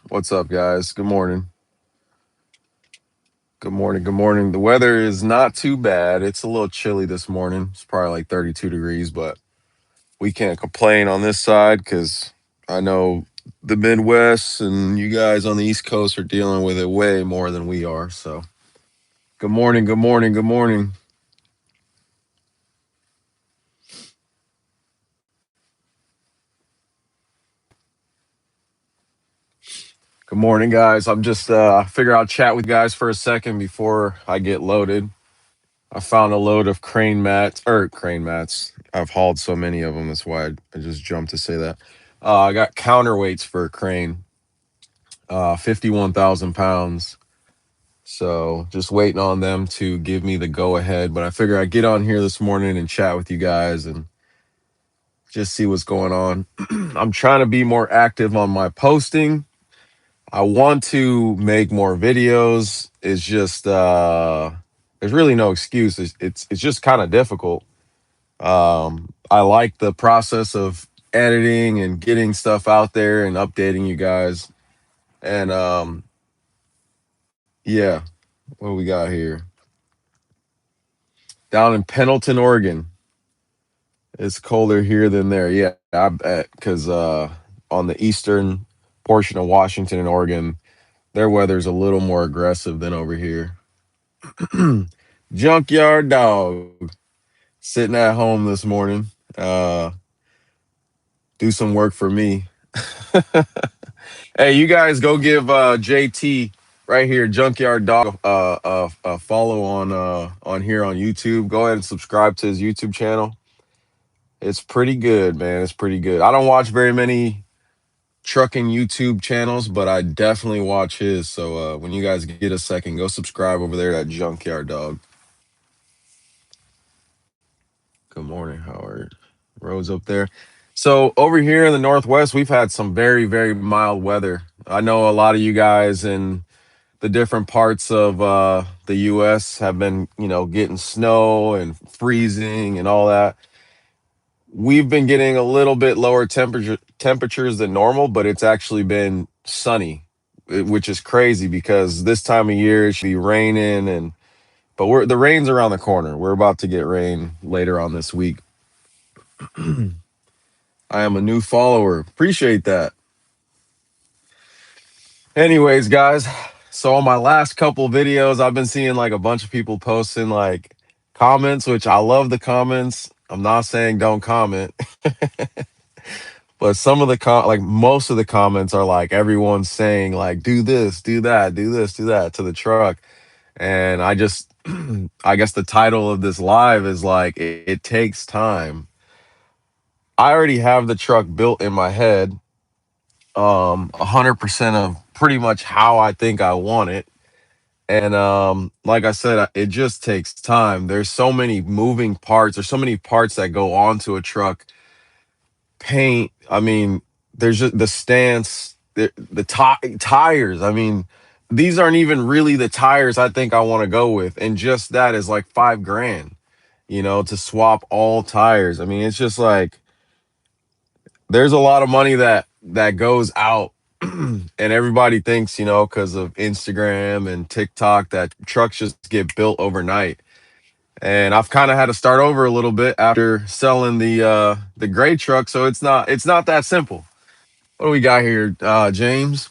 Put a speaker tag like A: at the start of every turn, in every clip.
A: What's up, guys? Good morning. Good morning. Good morning. The weather is not too bad. It's a little chilly this morning. It's probably like 32 degrees, but we can't complain on this side because I know the Midwest and you guys on the East Coast are dealing with it way more than we are. So, good morning. Good morning. Good morning. Good morning, guys. I'm just figure I'll chat with you guys for a second before I get loaded. I found a load of crane mats. I've hauled so many of them. That's why I just jumped to say that. I got counterweights for a crane, 51,000 pounds. So just waiting on them to give me the go ahead. But I figure I'd get on here this morning and chat with you guys and just see what's going on. I'm trying to be more active on my posting. I want to make more videos. It's just there's really no excuse. It's just kind of difficult. I like the process of editing and getting stuff out there and updating you guys. And yeah, what do we got here? Down in Pendleton, Oregon. It's colder here than there. Yeah, I bet because on the eastern portion of Washington and Oregon, their weather's a little more aggressive than over here. Junkyard dog sitting at home this morning. Uh, do some work for me. Hey, you guys go give JT right here, Junkyard Dog, a follow on here on YouTube. Go ahead and subscribe to his YouTube channel. It's pretty good, man. It's pretty good. I don't watch very many trucking YouTube channels, but I definitely watch his. So when you guys get a second, go subscribe over there at Junkyard Dog. Good morning, Howard. Roads up there. So over here in the Northwest, we've had some very, very mild weather. I know a lot of you guys in the different parts of the U.S. have been, getting snow and freezing and all that. We've been getting a little bit lower temperatures than normal, but it's actually been sunny, which is crazy because this time of year it should be raining but the rain's around the corner. We're about to get rain later on this week. I am a new follower. Appreciate that. Anyways, guys, so on my last couple videos, I've been seeing like a bunch of people posting like comments, which I love the comments. I'm not saying don't comment, but some of like most of the comments are like everyone's saying like do this, do that, do this, do that to the truck. And I just I guess the title of this live is like it takes time. I already have the truck built in my head, 100% of pretty much how I think I want it. And like I said, it just takes time. There's so many moving parts. There's so many parts that go onto a truck. Paint. I mean, there's just the stance, the tires. I mean, these aren't even really the tires I think I want to go with. And just that is like 5 grand, to swap all tires. I mean, it's just like there's a lot of money that goes out and everybody thinks, because of Instagram and TikTok that trucks just get built overnight. And I've kind of had to start over a little bit after selling the gray truck, so it's not that simple. What do we got here, James?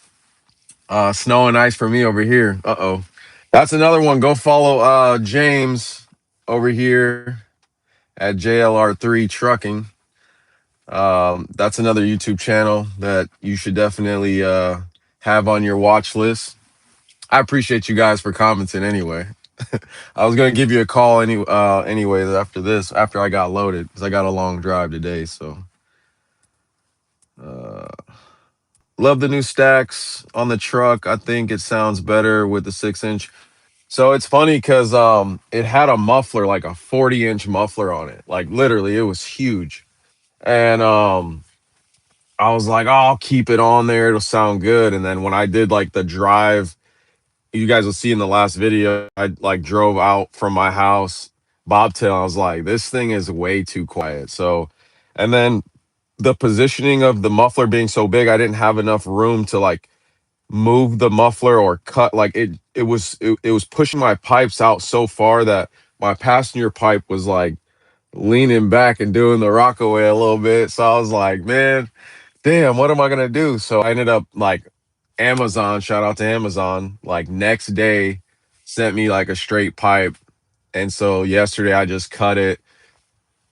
A: Snow and ice for me over here. Uh-oh. That's another one. Go follow James over here at JLR3 Trucking. That's another YouTube channel that you should definitely have on your watch list. I appreciate you guys for commenting anyway. I was gonna give you a call anyways after this, after I got loaded, because I got a long drive today. So uh love the new stacks on the truck. I think it sounds better with the 6 inch. So it's funny because it had a muffler, like a 40-inch muffler on it. Like literally, it was huge. And I was like, oh, I'll keep it on there. It'll sound good. And then when I did like the drive, you guys will see in the last video, I like drove out from my house, bobtail. I was like, this thing is way too quiet. So, and then the positioning of the muffler being so big, I didn't have enough room to like move the muffler or cut. Like it was pushing my pipes out so far that my passenger pipe was like leaning back and doing the rockaway a little bit. So I was like, man, damn, what am I gonna do? So I ended up like Amazon, shout out to Amazon, like next day sent me like a straight pipe. And so yesterday I just cut it,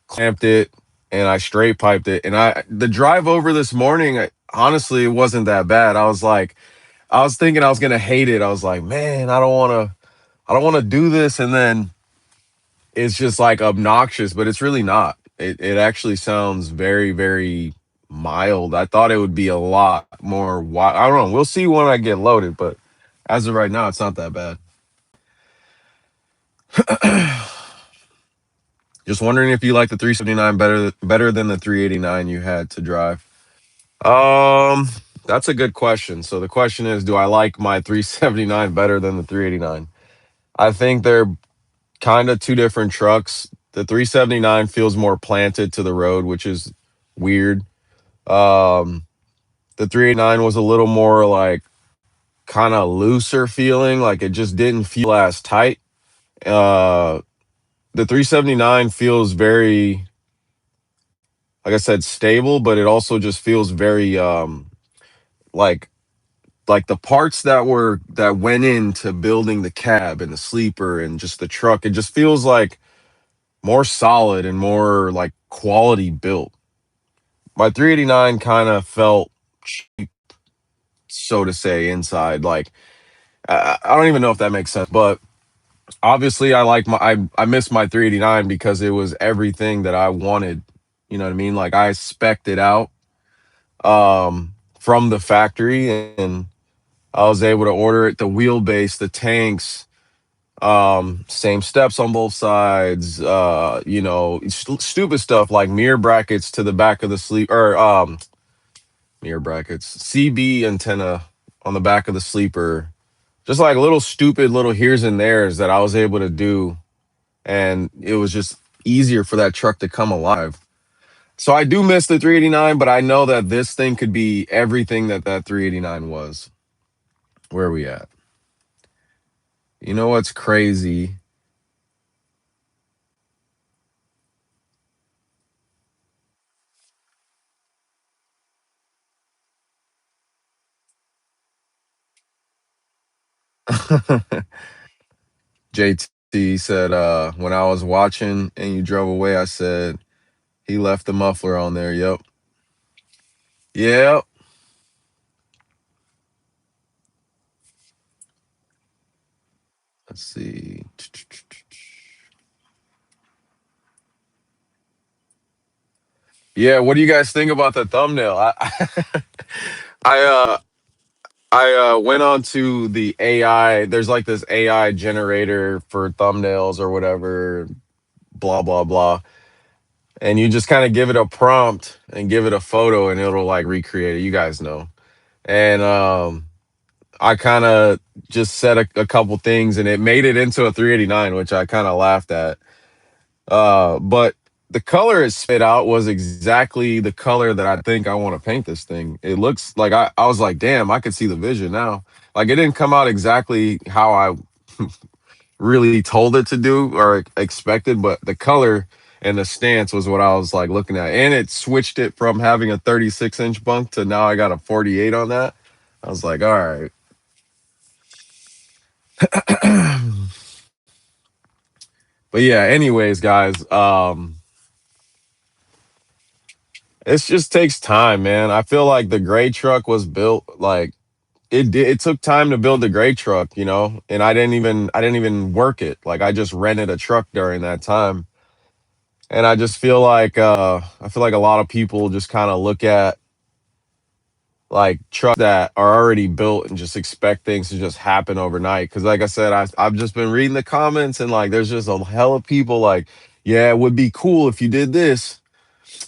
A: clamped it, and I straight piped it. And the drive over this morning, honestly, it wasn't that bad. I was thinking I was gonna hate it. I was like, man, I don't wanna do this. And then it's just like obnoxious, but it's really not. It actually sounds very, very mild. I thought it would be a lot more wild. I don't know. We'll see when I get loaded, but as of right now, it's not that bad. Just wondering if you like the 379 better than the 389 you had to drive. Um, that's a good question. So the question is, do I like my 379 better than the 389? I think they're kind of two different trucks. The 379 feels more planted to the road, which is weird. Um, the 389 was a little more like kind of looser feeling, like it just didn't feel as tight. Uh, the 379 feels very, like I said, stable, but it also just feels very like the parts that went into building the cab and the sleeper and just the truck. It just feels like more solid and more like quality built. My 389 kind of felt cheap, so to say, inside. Like I don't even know if that makes sense, but obviously I miss my 389 because it was everything that I wanted. You know what I mean? Like I spec'd it out from the factory, and I was able to order it, the wheelbase, the tanks, same steps on both sides, stupid stuff like mirror brackets to the back of the sleep, or mirror brackets, CB antenna on the back of the sleeper. Just like little stupid little here's and there's that I was able to do, and it was just easier for that truck to come alive. So I do miss the 389, but I know that this thing could be everything that that 389 was. Where are we at? You know what's crazy? JT said, when I was watching and you drove away, I said, he left the muffler on there. Yep. Yep. Let's see. Yeah, what do you guys think about the thumbnail? I went on to the AI. There's like this AI generator for thumbnails or whatever, blah blah blah. And you just kind of give it a prompt and give it a photo and it'll like recreate it. You guys know. And I kind of just said a couple things and it made it into a 389, which I kind of laughed at. But the color it spit out was exactly the color that I think I want to paint this thing. It looks like I was like, damn, I could see the vision now. Like it didn't come out exactly how I really told it to do or expected, but the color and the stance was what I was like looking at. And it switched it from having a 36-inch bunk to now I got a 48 on that. I was like, all right. But yeah, anyways, guys, It just takes time, man. I feel like the gray truck was built like it took time to build the gray truck, you know, and I didn't even work it. Like I just rented a truck during that time. And I just feel like I feel like a lot of people just kind of look at like trucks that are already built and just expect things to just happen overnight. Cause like I said, I've just been reading the comments and like there's just a hell of people like, yeah, it would be cool if you did this.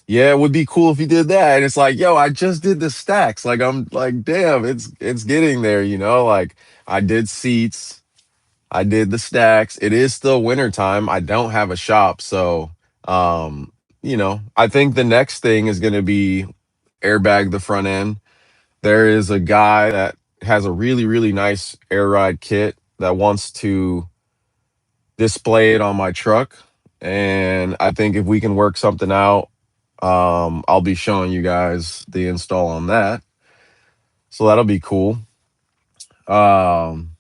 A: Yeah, it would be cool if you did that. And it's like, yo, I just did the stacks. Like I'm like, damn, it's getting there, you know? Like I did seats, I did the stacks. It is still winter time. I don't have a shop, so I think the next thing is gonna be airbag the front end. There is a guy that has a really, really nice air ride kit that wants to display it on my truck. And I think if we can work something out, I'll be showing you guys the install on that. So that'll be cool. Um,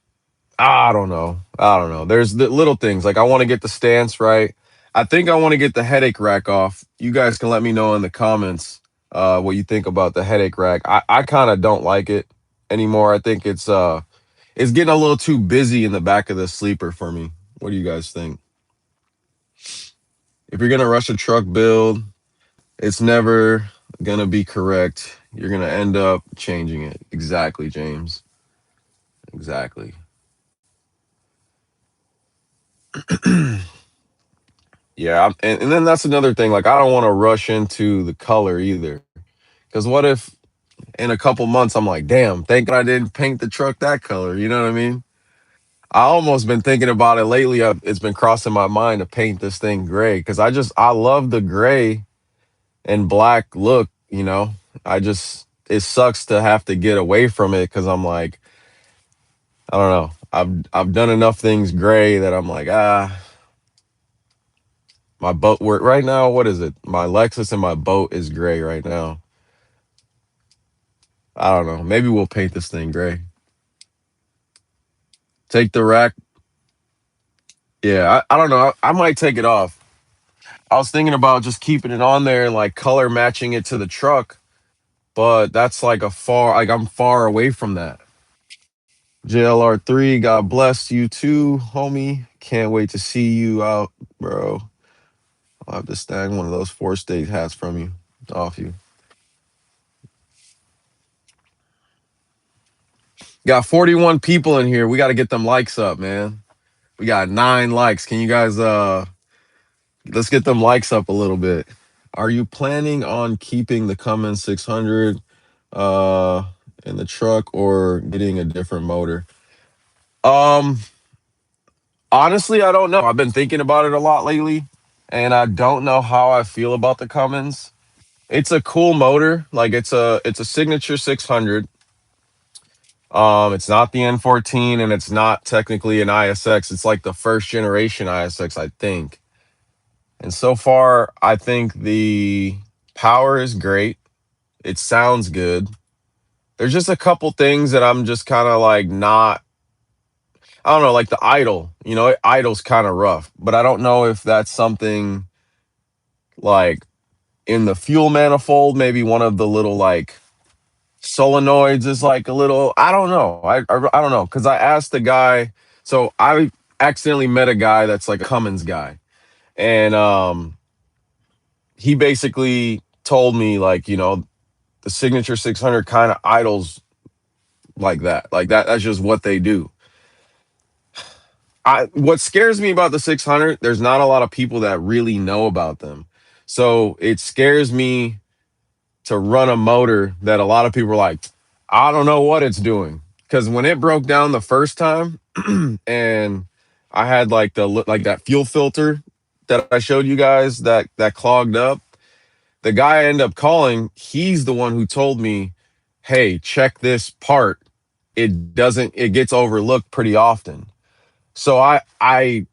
A: I don't know. I don't know. There's the little things like I want to get the stance right. I think I want to get the headache rack off. You guys can let me know in the comments what you think about the headache rack. I kind of don't like it anymore. I think it's getting a little too busy in the back of the sleeper for me. What do you guys think? If you're gonna rush a truck build, it's never gonna be correct. You're gonna end up changing it. Exactly, James. Exactly. Yeah, and then that's another thing. Like, I don't want to rush into the color either. Because what if in a couple months I'm like, damn, thank God I didn't paint the truck that color. You know what I mean? I almost been thinking about it lately. It's been crossing my mind to paint this thing gray because I love the gray and black look. It sucks to have to get away from it because I'm like, I don't know. I've done enough things gray that I'm like, my boat work right now. What is it? My Lexus and my boat is gray right now. I don't know. Maybe we'll paint this thing gray. Take the rack. Yeah, I don't know. I might take it off. I was thinking about just keeping it on there and like color matching it to the truck, but that's like I'm far away from that. JLR3, God bless you too, homie. Can't wait to see you out, bro. I'll have to snag one of those four state hats from you, off you. Got 41 people in here. We got to get them likes up, man. We got 9 likes. Can you guys let's get them likes up a little bit. Are you planning on keeping the Cummins 600 uh in the truck or getting a different motor? Um Honestly, I don't know. I've been thinking about it a lot lately and I don't know how I feel about the Cummins. It's a cool motor. Like it's a signature 600. It's not the N14 and it's not technically an ISX. It's like the first generation ISX, I think. And so far, I think the power is great. It sounds good. There's just a couple things that I'm just kind of like not, I don't know, like the idle, idle's kind of rough, but I don't know if that's something like in the fuel manifold, maybe one of the little like solenoids is like a little, I don't know. I don't know. Cause I asked the guy, so I accidentally met a guy that's like a Cummins guy. And he basically told me like, the signature 600 kind of idles like that. Like that's just what they do. What scares me about the 600, there's not a lot of people that really know about them. So it scares me to run a motor that a lot of people are like, I don't know what it's doing. Because when it broke down the first time, and I had like that fuel filter that I showed you guys that clogged up. The guy I ended up calling, he's the one who told me, hey, check this part. It gets overlooked pretty often. So it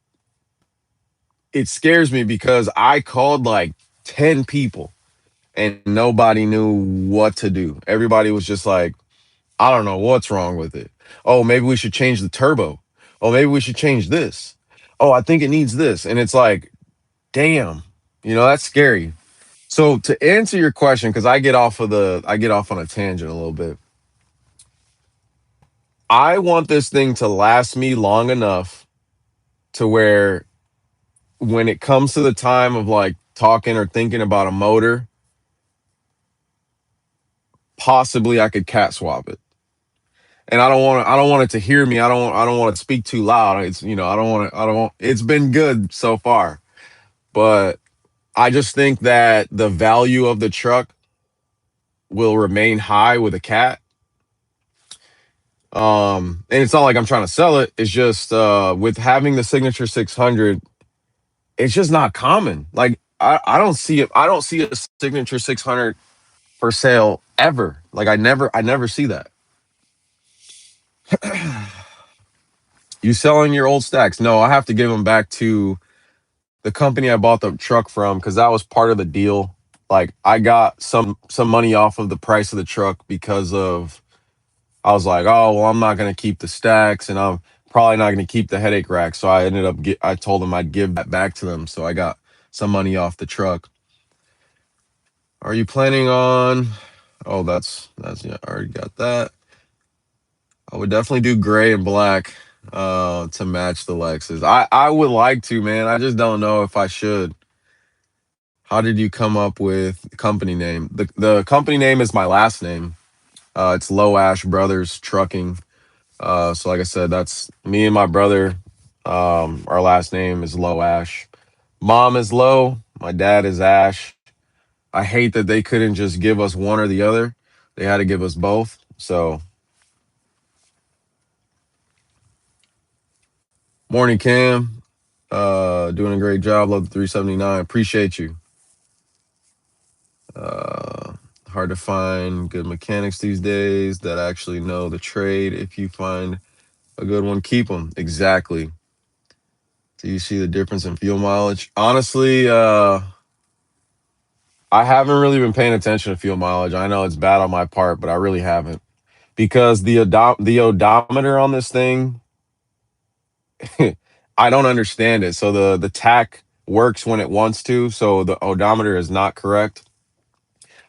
A: scares me because I called like 10 people and nobody knew what to do. Everybody was just like, I don't know what's wrong with it. Oh, maybe we should change the turbo. Oh, maybe we should change this. Oh, I think it needs this. And it's like, damn, that's scary. So to answer your question, because I get off on a tangent a little bit. I want this thing to last me long enough to where when it comes to the time of like talking or thinking about a motor, possibly I could cat swap it. And I don't want it to hear me. I don't want to speak too loud. It's I don't want to I don't want it's been good so far. But I just think that the value of the truck will remain high with a cat. And it's not like I'm trying to sell it. It's just with having the signature 600, it's just not common. Like I don't see it. I don't see a signature 600 for sale ever. Like I never see that. You selling your old stacks? No, I have to give them back to the company I bought the truck from because that was part of the deal. Like I got some money off of the price of the truck because of I was like, oh well, I'm not gonna keep the stacks and I'm probably not gonna keep the headache rack. So I ended up I told them I'd give that back to them. So I got some money off the truck. Are you planning on? Oh, that's yeah, I already got that. I would definitely do gray and black to match the Lexus. I would like to, man. I just don't know if I should. How did you come up with the company name? The company name is my last name. It's Low Ash Brothers Trucking. So like I said, that's me and my brother. Our last name is Low Ash. Mom is Low. My dad is Ash. I hate that they couldn't just give us one or the other. They had to give us both. So morning, Cam. Doing a great job. Love the 379. Appreciate you. Uh, Hard to find good mechanics these days that actually know the trade. If you find a good one, keep them. Exactly. Do you see the difference in fuel mileage? Honestly, I haven't really been paying attention to fuel mileage. I know it's bad on my part, but I really haven't because the odometer on this thing, I don't understand it. So the tack works when it wants to, so the odometer is not correct.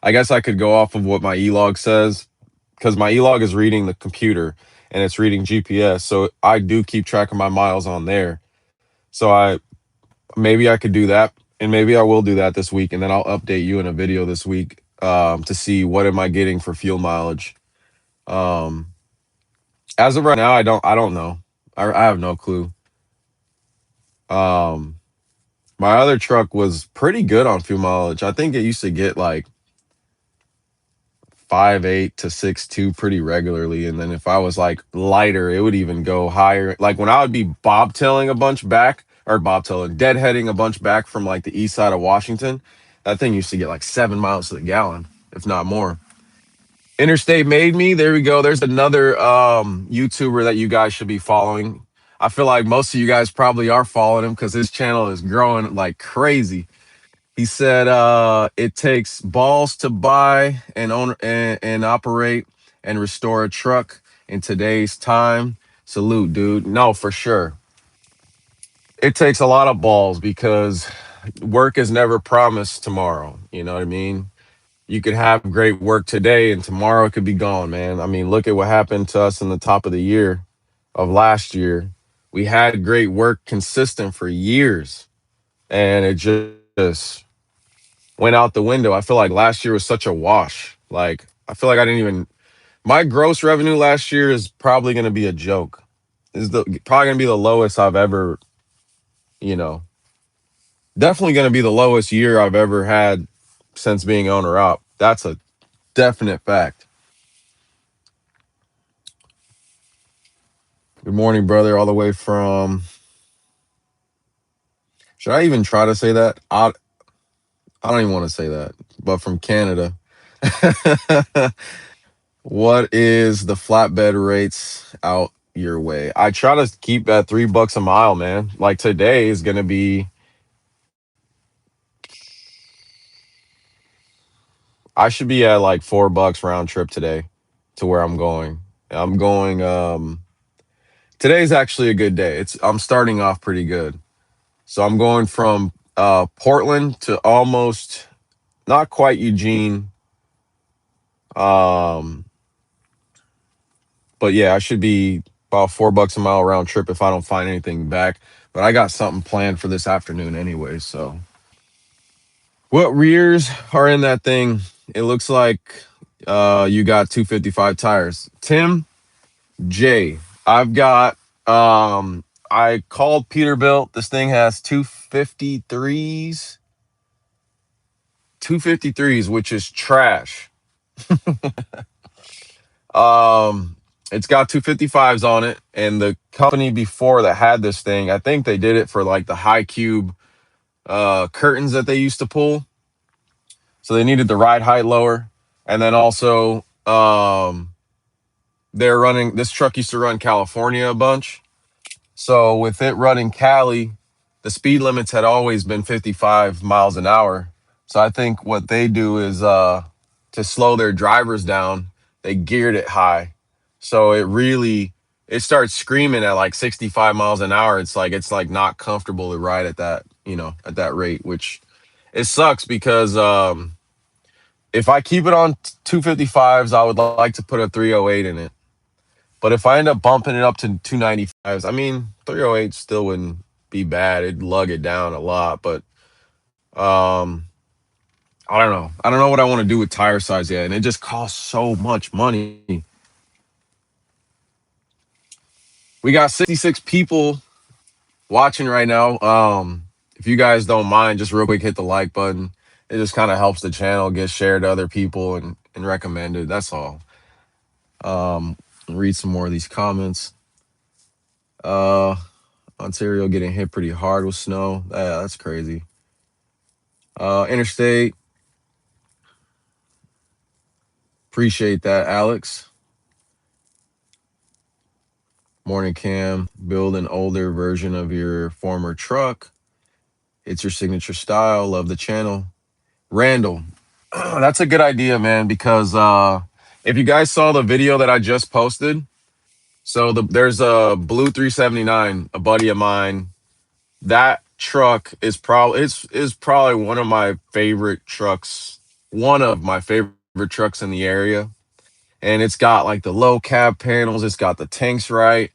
A: I guess I could go off of what my e-log says because my e-log is reading the computer and it's reading GPS. So I do keep track of my miles on there. So I maybe I could do that and maybe I will do that this week and then I'll update you in a video this week to see what am I getting for fuel mileage. Um, as of right now, I don't know. I have no clue. Um, my other truck was pretty good on fuel mileage. I think it used to get like 5.8 to 6.2 pretty regularly. And then if I was like lighter, it would even go higher. Like when I would be bobtailing a bunch back or bobtailing, deadheading a bunch back from like the east side of Washington, that thing used to get like 7 miles to the gallon, if not more. Interstate Made Me, there we go. There's another YouTuber that you guys should be following. I feel like most of you guys probably are following him because his channel is growing like crazy. He said it takes balls to buy and own and operate and restore a truck in today's time. Salute, dude. No, for sure. It takes a lot of balls because work is never promised tomorrow. You know what I mean? You could have great work today and tomorrow it could be gone, man. I mean, look at what happened to us in the top of the year of last year. We had great work consistent for years and it just went out the window. I feel like last year was such a wash. Like I feel like I didn't even my gross revenue last year is probably going to be a joke. Is the probably going to be the lowest I've ever, you know, definitely going to be the lowest year I've ever had since being owner op. That's a definite fact. Good morning, brother, all the way from should I even try to say that? I don't even want to say that, but from Canada. What is the flatbed rates out your way? I try to keep at $3 a mile, man. Like today is gonna be. I should be at like $4 round trip today to where I'm going. I'm going. Today's actually a good day. I'm starting off pretty good. So I'm going from Portland to almost not quite Eugene. Um, but yeah, I should be about $4 a mile round trip if I don't find anything back. But I got something planned for this afternoon anyway. So, what rears are in that thing? It looks like you got 255 tires. Tim J, I've got I called Peterbilt. This thing has 253s, which is trash. Um, it's got 255s on it, and the company before that had this thing, I think they did it for like the high cube curtains that they used to pull. So they needed the ride height lower. And then also they're running this truck used to run California a bunch. So with it running Cali, the speed limits had always been 55 miles an hour. So I think what they do is to slow their drivers down, they geared it high. So it starts screaming at like 65 miles an hour. It's like not comfortable to ride at that, at that rate, which it sucks because if I keep it on 255s, I would like to put a 308 in it. But if I end up bumping it up to 295s, I mean, 308 still wouldn't be bad. It'd lug it down a lot, but um, I don't know. I don't know what I want to do with tire size yet, and it just costs so much money. We got 66 people watching right now. If you guys don't mind, just real quick, hit the like button. It just kind of helps the channel get shared to other people and recommended. That's all. Read some more of these comments. Uh, Ontario getting hit pretty hard with snow. Yeah, that's crazy. Interstate. Appreciate that, Alex. Morning Cam. Build an older version of your former truck. It's your signature style. Love the channel. Randall. That's a good idea, man, because if you guys saw the video that I just posted, so there's a blue 379, a buddy of mine. That truck is probably one of my favorite trucks, one of my favorite trucks in the area. And it's got like the low cab panels, it's got the tanks right,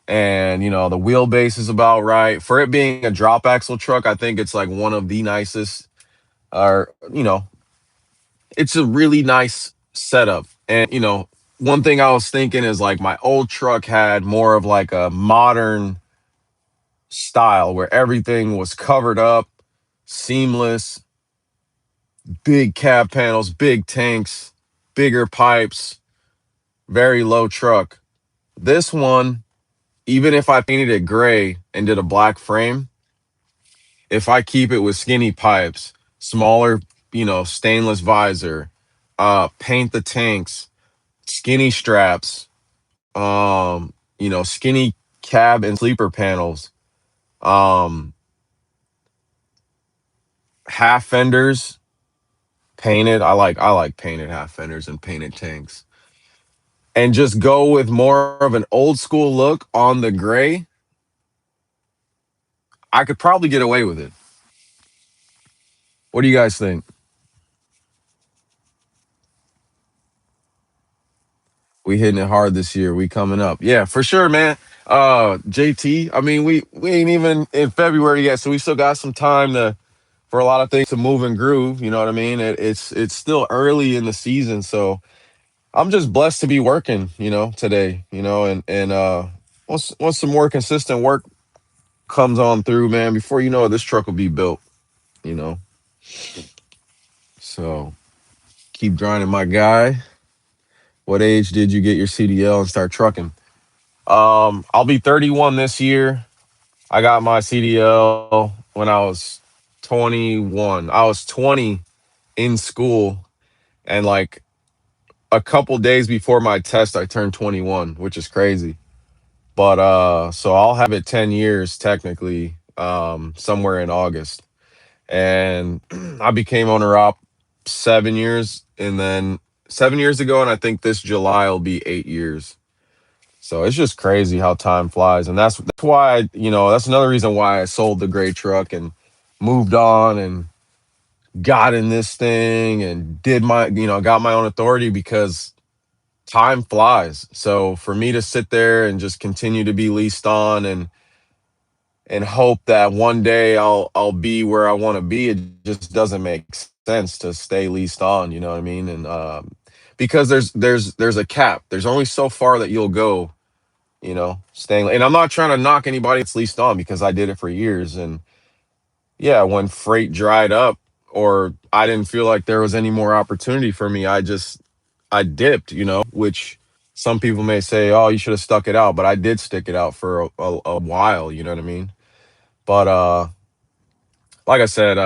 A: and the wheelbase is about right. For it being a drop axle truck, I think it's like one of the nicest, or it's a really nice setup. And one thing I was thinking is like my old truck had more of like a modern style where everything was covered up, seamless, big cab panels, big tanks, bigger pipes, very low truck. This one, even if I painted it gray and did a black frame, if I keep it with skinny pipes, smaller, stainless visor, paint the tanks, skinny straps, skinny cab and sleeper panels, um, half fenders, painted. I like painted half fenders and painted tanks. And just go with more of an old school look on the gray, I could probably get away with it. What do you guys think? We hitting it hard this year. We coming up. Yeah, for sure, man. JT, I mean, we ain't even in February yet, so we still got some time to for a lot of things to move and groove. You know what I mean? It's still early in the season, so I'm just blessed to be working. Today. And once some more consistent work comes on through, man, before you know it, this truck will be built. You know, so keep grinding, my guy. What age did you get your CDL and start trucking? I'll be 31 this year. I got my CDL when I was 21. I was 20 in school, and like a couple days before my test, I turned 21, which is crazy. But so I'll have it 10 years technically, somewhere in August. And I became owner op 7 years, and then 7 years ago, and I think this July will be 8 years. So it's just crazy how time flies, and that's why that's another reason why I sold the gray truck and moved on and got in this thing and did my, got my own authority, because time flies. So for me to sit there and just continue to be leased on and hope that one day I'll be where I want to be, it just doesn't make sense to stay leased on, you know what I mean? And because there's a cap. There's only so far that you'll go, staying. And I'm not trying to knock anybody that's leased on, because I did it for years. And yeah, when freight dried up, or I didn't feel like there was any more opportunity for me, I dipped, which some people may say, oh, you should have stuck it out, but I did stick it out for a while, you know what I mean? But like I said,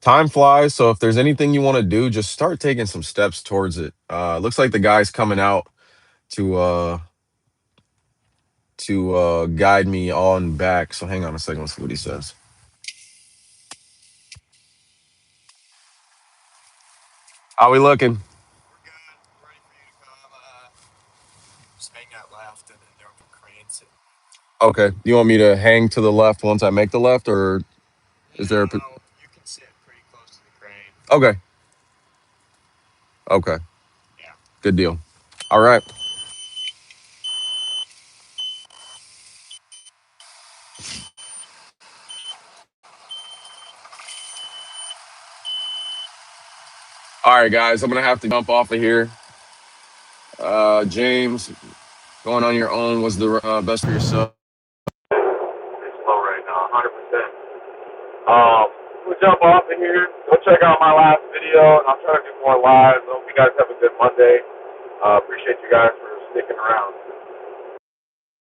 A: time flies. So if there's anything you want to do, just start taking some steps towards it. Looks like the guy's coming out to guide me on back. So hang on a second, let's see what he says. How we looking? Okay. You want me to hang to the left once I make the left, or is there okay. Okay. Good deal. All right. All right, guys. I'm gonna have to jump off of here. James, going on your own was the best for yourself.
B: It's slow right now, 100%. We'll jump off of here. Go check out my last video, and I'll try to do more lives. I hope you guys have a good Monday. Appreciate you guys for sticking around.